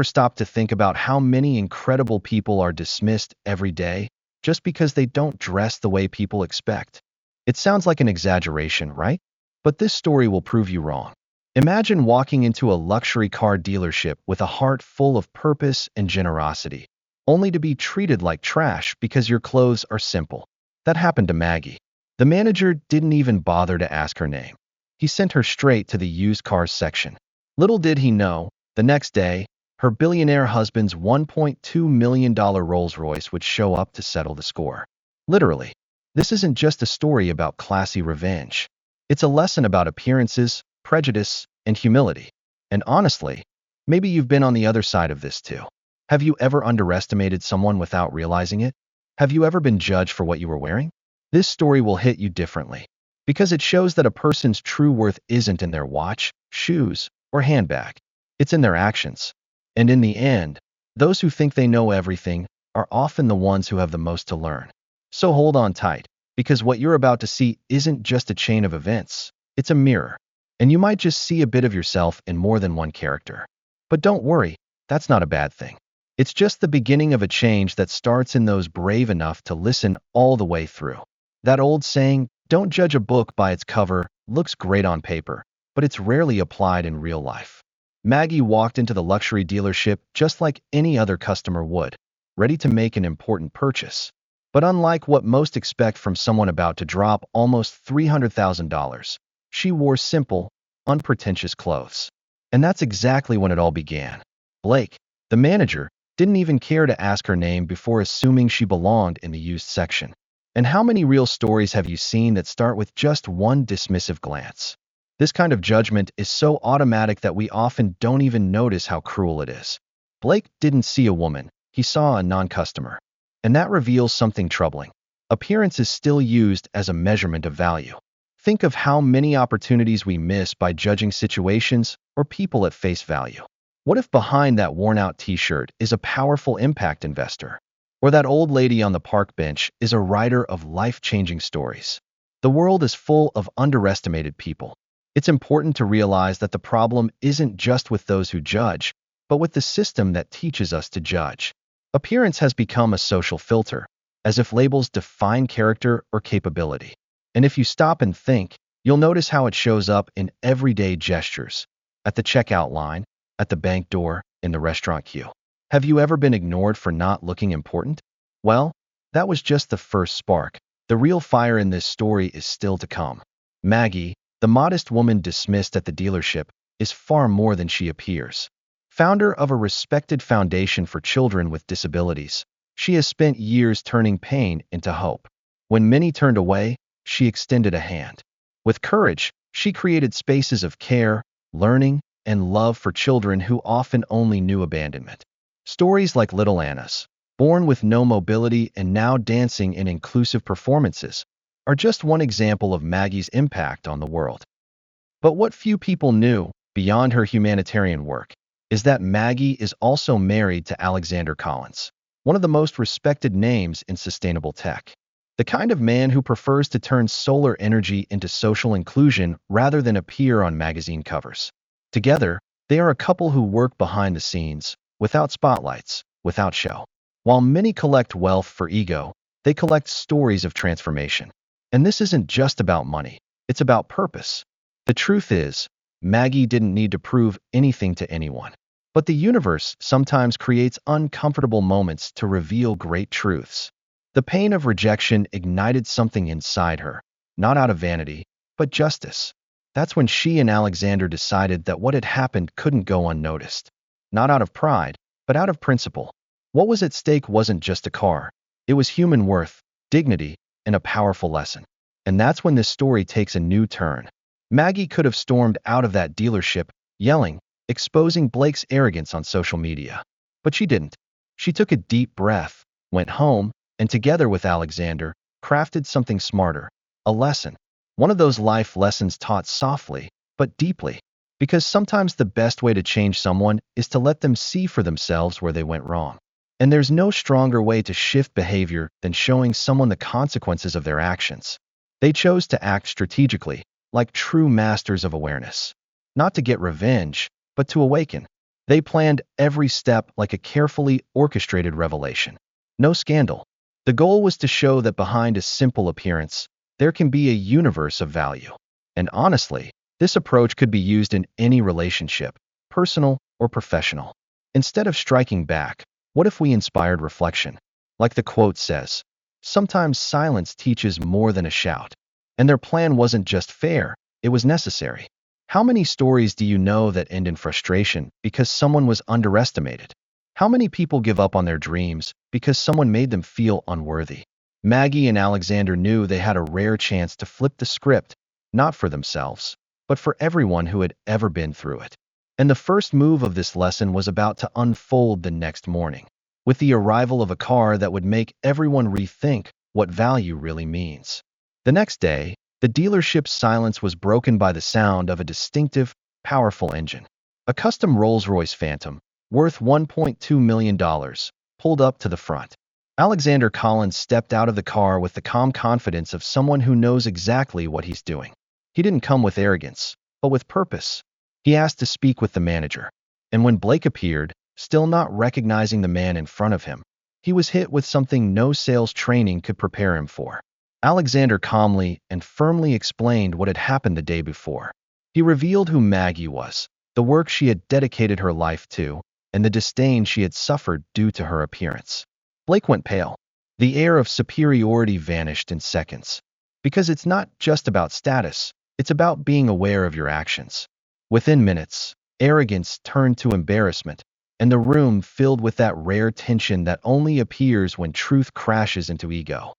Ever stop to think about how many incredible people are dismissed every day just because they don't dress the way people expect? It sounds like an exaggeration, right? But this story will prove you wrong. Imagine walking into a luxury car dealership with a heart full of purpose and generosity, only to be treated like trash because your clothes are simple. That happened to Maggie. The manager didn't even bother to ask her name. He sent her straight to the used cars section. Little did he know, the next day, her billionaire husband's $1.2 million Rolls Royce would show up to settle the score. Literally, this isn't just a story about classy revenge. It's a lesson about appearances, prejudice, and humility. And honestly, maybe you've been on the other side of this too. Have you ever underestimated someone without realizing it? Have you ever been judged for what you were wearing? This story will hit you differently because it shows that a person's true worth isn't in their watch, shoes, or handbag. It's in their actions. And in the end, those who think they know everything are often the ones who have the most to learn. So hold on tight, because what you're about to see isn't just a chain of events, it's a mirror. And you might just see a bit of yourself in more than one character. But don't worry, that's not a bad thing. It's just the beginning of a change that starts in those brave enough to listen all the way through. That old saying, don't judge a book by its cover, looks great on paper, but it's rarely applied in real life. Maggie walked into the luxury dealership just like any other customer would, ready to make an important purchase. But unlike what most expect from someone about to drop almost $300,000, she wore simple, unpretentious clothes. And that's exactly when it all began. Blake, the manager, didn't even care to ask her name before assuming she belonged in the used section. And how many real stories have you seen that start with just one dismissive glance? This kind of judgment is so automatic that we often don't even notice how cruel it is. Blake didn't see a woman, he saw a non-customer. And that reveals something troubling. Appearance is still used as a measurement of value. Think of how many opportunities we miss by judging situations or people at face value. What if behind that worn-out t-shirt is a powerful impact investor? Or that old lady on the park bench is a writer of life-changing stories? The world is full of underestimated people. It's important to realize that the problem isn't just with those who judge, but with the system that teaches us to judge. Appearance has become a social filter, as if labels define character or capability. And if you stop and think, you'll notice how it shows up in everyday gestures. At the checkout line, at the bank door, in the restaurant queue. Have you ever been ignored for not looking important? Well, that was just the first spark. The real fire in this story is still to come. Maggie, the modest woman dismissed at the dealership, is far more than she appears. Founder of a respected foundation for children with disabilities, she has spent years turning pain into hope. When many turned away, she extended a hand. With courage, she created spaces of care, learning, and love for children who often only knew abandonment. Stories like Little Anna's, born with no mobility and now dancing in inclusive performances, are just one example of Maggie's impact on the world. But what few people knew, beyond her humanitarian work, is that Maggie is also married to Alexander Collins, one of the most respected names in sustainable tech. The kind of man who prefers to turn solar energy into social inclusion rather than appear on magazine covers. Together, they are a couple who work behind the scenes, without spotlights, without show. While many collect wealth for ego, they collect stories of transformation. And this isn't just about money, it's about purpose. The truth is, Maggie didn't need to prove anything to anyone. But the universe sometimes creates uncomfortable moments to reveal great truths. The pain of rejection ignited something inside her, not out of vanity, but justice. That's when she and Alexander decided that what had happened couldn't go unnoticed. Not out of pride, but out of principle. What was at stake wasn't just a car. It was human worth, dignity, and a powerful lesson. And that's when this story takes a new turn. Maggie could have stormed out of that dealership, yelling, exposing Blake's arrogance on social media. But she didn't. She took a deep breath, went home, and together with Alexander, crafted something smarter, a lesson. One of those life lessons taught softly, but deeply. Because sometimes the best way to change someone is to let them see for themselves where they went wrong. And there's no stronger way to shift behavior than showing someone the consequences of their actions. They chose to act strategically, like true masters of awareness. Not to get revenge, but to awaken. They planned every step like a carefully orchestrated revelation. No scandal. The goal was to show that behind a simple appearance, there can be a universe of value. And honestly, this approach could be used in any relationship, personal or professional. Instead of striking back, what if we inspired reflection? Like the quote says, sometimes silence teaches more than a shout. And their plan wasn't just fair, it was necessary. How many stories do you know that end in frustration because someone was underestimated? How many people give up on their dreams because someone made them feel unworthy? Maggie and Alexander knew they had a rare chance to flip the script, not for themselves, but for everyone who had ever been through it. And the first move of this lesson was about to unfold the next morning, with the arrival of a car that would make everyone rethink what value really means. The next day, the dealership's silence was broken by the sound of a distinctive, powerful engine. A custom Rolls-Royce Phantom, worth $1.2 million, pulled up to the front. Alexander Collins stepped out of the car with the calm confidence of someone who knows exactly what he's doing. He didn't come with arrogance, but with purpose. He asked to speak with the manager. And when Blake appeared, still not recognizing the man in front of him, he was hit with something no sales training could prepare him for. Alexander calmly and firmly explained what had happened the day before. He revealed who Maggie was, the work she had dedicated her life to, and the disdain she had suffered due to her appearance. Blake went pale. The air of superiority vanished in seconds. Because it's not just about status, it's about being aware of your actions. Within minutes, arrogance turned to embarrassment, and the room filled with that rare tension that only appears when truth crashes into ego.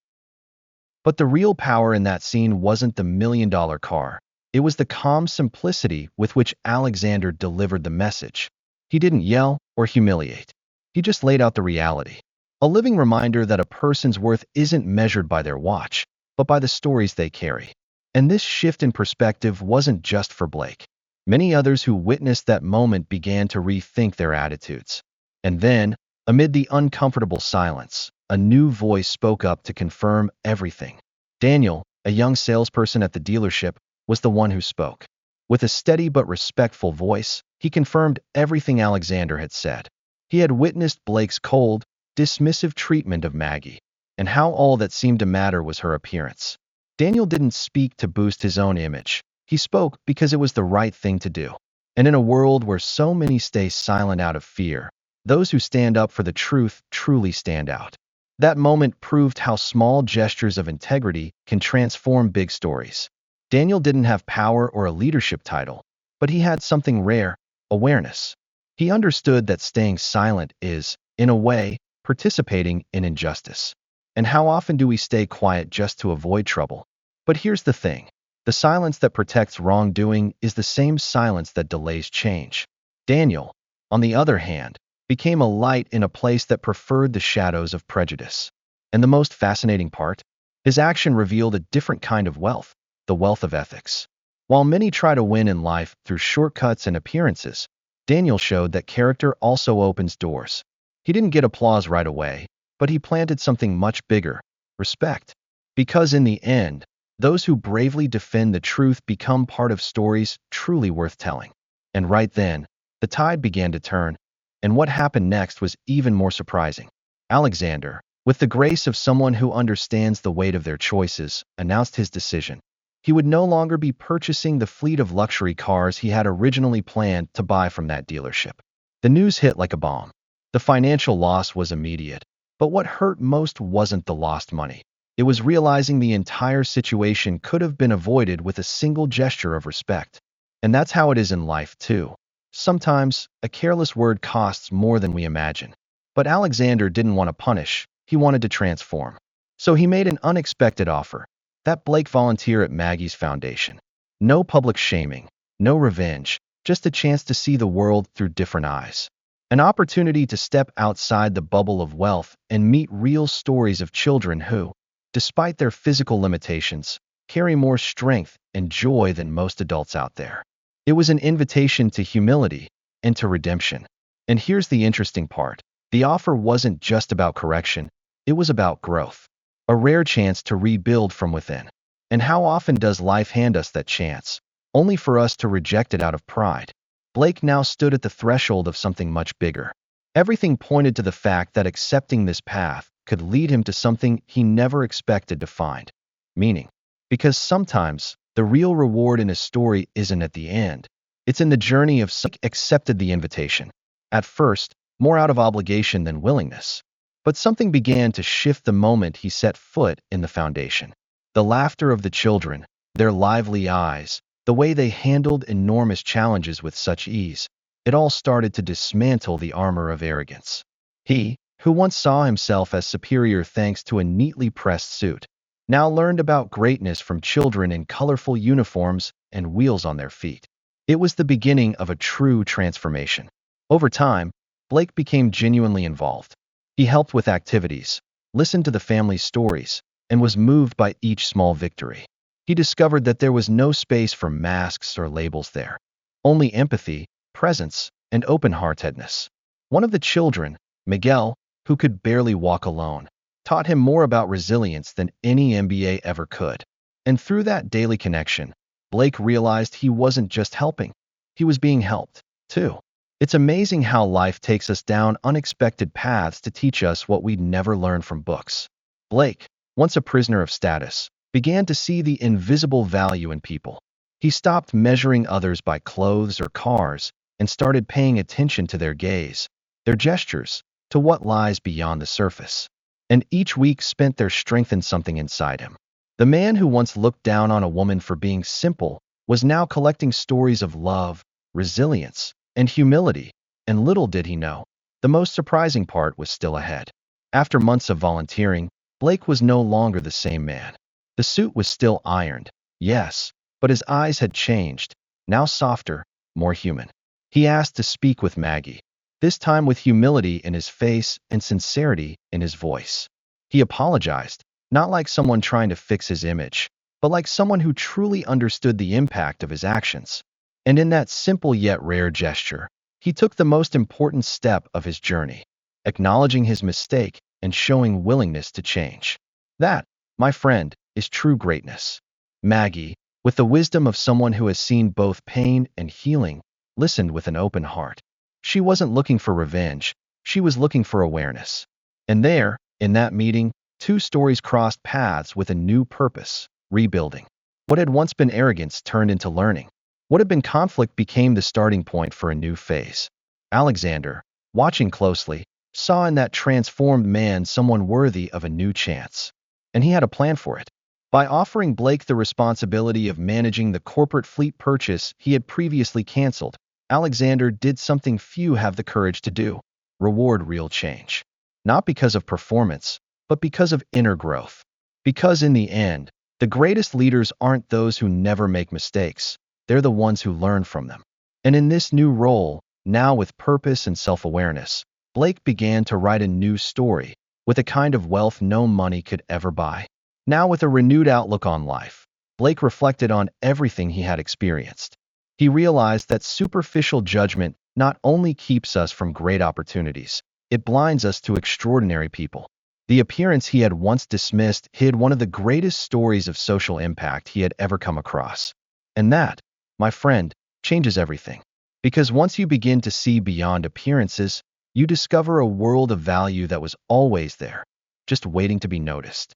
But the real power in that scene wasn't the million-dollar car. It was the calm simplicity with which Alexander delivered the message. He didn't yell or humiliate. He just laid out the reality. A living reminder that a person's worth isn't measured by their watch, but by the stories they carry. And this shift in perspective wasn't just for Blake. Many others who witnessed that moment began to rethink their attitudes. And then, amid the uncomfortable silence, a new voice spoke up to confirm everything. Daniel, a young salesperson at the dealership, was the one who spoke. With a steady but respectful voice, he confirmed everything Alexander had said. He had witnessed Blake's cold, dismissive treatment of Maggie, and how all that seemed to matter was her appearance. Daniel didn't speak to boost his own image. He spoke because it was the right thing to do. And in a world where so many stay silent out of fear, those who stand up for the truth truly stand out. That moment proved how small gestures of integrity can transform big stories. Daniel didn't have power or a leadership title, but he had something rare: awareness. He understood that staying silent is, in a way, participating in injustice. And how often do we stay quiet just to avoid trouble? But here's the thing. The silence that protects wrongdoing is the same silence that delays change. Daniel, on the other hand, became a light in a place that preferred the shadows of prejudice. And the most fascinating part? His action revealed a different kind of wealth, the wealth of ethics. While many try to win in life through shortcuts and appearances, Daniel showed that character also opens doors. He didn't get applause right away, but he planted something much bigger: respect. Because in the end, those who bravely defend the truth become part of stories truly worth telling. And right then, the tide began to turn, and what happened next was even more surprising. Alexander, with the grace of someone who understands the weight of their choices, announced his decision. He would no longer be purchasing the fleet of luxury cars he had originally planned to buy from that dealership. The news hit like a bomb. The financial loss was immediate, but what hurt most wasn't the lost money. It was realizing the entire situation could have been avoided with a single gesture of respect. And that's how it is in life, too. Sometimes, a careless word costs more than we imagine. But Alexander didn't want to punish, he wanted to transform. So he made an unexpected offer: that Blake volunteer at Maggie's foundation. No public shaming, no revenge, just a chance to see the world through different eyes. An opportunity to step outside the bubble of wealth and meet real stories of children who, despite their physical limitations, carry more strength and joy than most adults out there. It was an invitation to humility and to redemption. And here's the interesting part. The offer wasn't just about correction, it was about growth. A rare chance to rebuild from within. And how often does life hand us that chance, only for us to reject it out of pride? Blake now stood at the threshold of something much bigger. Everything pointed to the fact that accepting this path could lead him to something he never expected to find: meaning. Because sometimes, the real reward in a story isn't at the end. It's in the journey of someone who accepted the invitation. At first, more out of obligation than willingness. But something began to shift the moment he set foot in the foundation. The laughter of the children, their lively eyes, the way they handled enormous challenges with such ease, it all started to dismantle the armor of arrogance. He, who once saw himself as superior thanks to a neatly pressed suit, now learned about greatness from children in colorful uniforms and wheels on their feet. It was the beginning of a true transformation. Over time, Blake became genuinely involved. He helped with activities, listened to the family's stories, and was moved by each small victory. He discovered that there was no space for masks or labels there. Only empathy, presence, and open-heartedness. One of the children, Miguel, who could barely walk alone, taught him more about resilience than any MBA ever could. And through that daily connection, Blake realized he wasn't just helping, he was being helped, too. It's amazing how life takes us down unexpected paths to teach us what we'd never learn from books. Blake, once a prisoner of status, began to see the invisible value in people. He stopped measuring others by clothes or cars and started paying attention to their gaze, their gestures, to what lies beyond the surface. And each week spent there strengthened something inside him. The man who once looked down on a woman for being simple was now collecting stories of love, resilience, and humility, and little did he know, the most surprising part was still ahead. After months of volunteering, Blake was no longer the same man. The suit was still ironed, yes, but his eyes had changed, now softer, more human. He asked to speak with Maggie, this time with humility in his face and sincerity in his voice. He apologized, not like someone trying to fix his image, but like someone who truly understood the impact of his actions. And in that simple yet rare gesture, he took the most important step of his journey, acknowledging his mistake and showing willingness to change. That, my friend, is true greatness. Maggie, with the wisdom of someone who has seen both pain and healing, listened with an open heart. She wasn't looking for revenge, she was looking for awareness. And there, in that meeting, two stories crossed paths with a new purpose: rebuilding. What had once been arrogance turned into learning. What had been conflict became the starting point for a new phase. Alexander, watching closely, saw in that transformed man someone worthy of a new chance. And he had a plan for it. By offering Blake the responsibility of managing the corporate fleet purchase he had previously canceled, Alexander did something few have the courage to do: reward real change. Not because of performance, but because of inner growth. Because in the end, the greatest leaders aren't those who never make mistakes, they're the ones who learn from them. And in this new role, now with purpose and self-awareness, Blake began to write a new story, with a kind of wealth no money could ever buy. Now with a renewed outlook on life, Blake reflected on everything he had experienced. He realized that superficial judgment not only keeps us from great opportunities, it blinds us to extraordinary people. The appearance he had once dismissed hid one of the greatest stories of social impact he had ever come across. And that, my friend, changes everything. Because once you begin to see beyond appearances, you discover a world of value that was always there, just waiting to be noticed.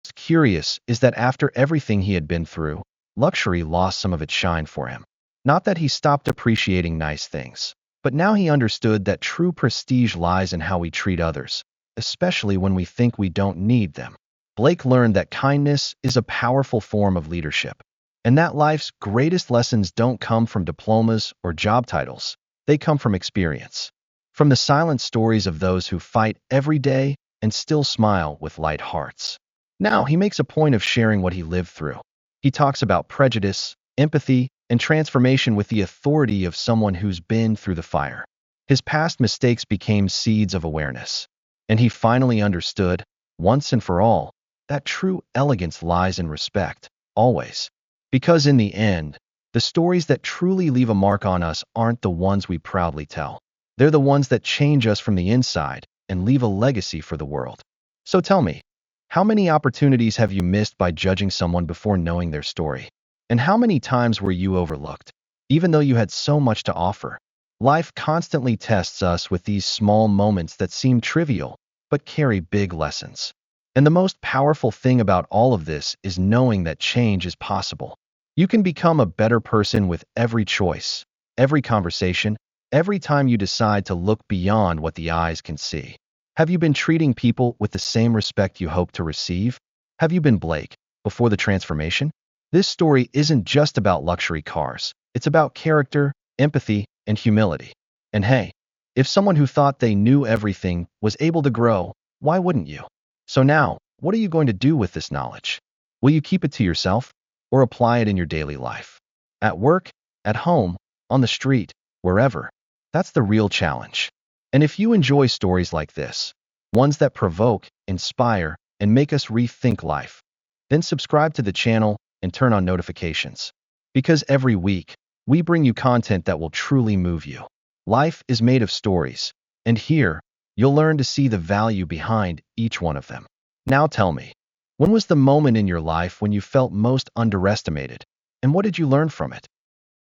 What's curious is that after everything he had been through, luxury lost some of its shine for him. Not that he stopped appreciating nice things, but now he understood that true prestige lies in how we treat others, especially when we think we don't need them. Blake learned that kindness is a powerful form of leadership, and that life's greatest lessons don't come from diplomas or job titles, they come from experience. From the silent stories of those who fight every day and still smile with light hearts. Now he makes a point of sharing what he lived through. He talks about prejudice, empathy, and transformation with the authority of someone who's been through the fire. His past mistakes became seeds of awareness. And he finally understood, once and for all, that true elegance lies in respect, always. Because in the end, the stories that truly leave a mark on us aren't the ones we proudly tell. They're the ones that change us from the inside and leave a legacy for the world. So tell me, how many opportunities have you missed by judging someone before knowing their story? And how many times were you overlooked? even though you had so much to offer. Life constantly tests us with these small moments that seem trivial, but carry big lessons. And the most powerful thing about all of this is knowing that change is possible. You can become a better person with every choice, every conversation, every time you decide to look beyond what the eyes can see. Have you been treating people with the same respect you hope to receive? Have you been Blake before the transformation? This story isn't just about luxury cars. It's about character, empathy, and humility. And hey, if someone who thought they knew everything was able to grow, why wouldn't you? So now, what are you going to do with this knowledge? Will you keep it to yourself or apply it in your daily life? At work, at home, on the street, wherever. That's the real challenge. And if you enjoy stories like this, ones that provoke, inspire, and make us rethink life, then subscribe to the channel and turn on notifications. Because every week, we bring you content that will truly move you. Life is made of stories, and here, you'll learn to see the value behind each one of them. Now tell me, when was the moment in your life when you felt most underestimated, and what did you learn from it?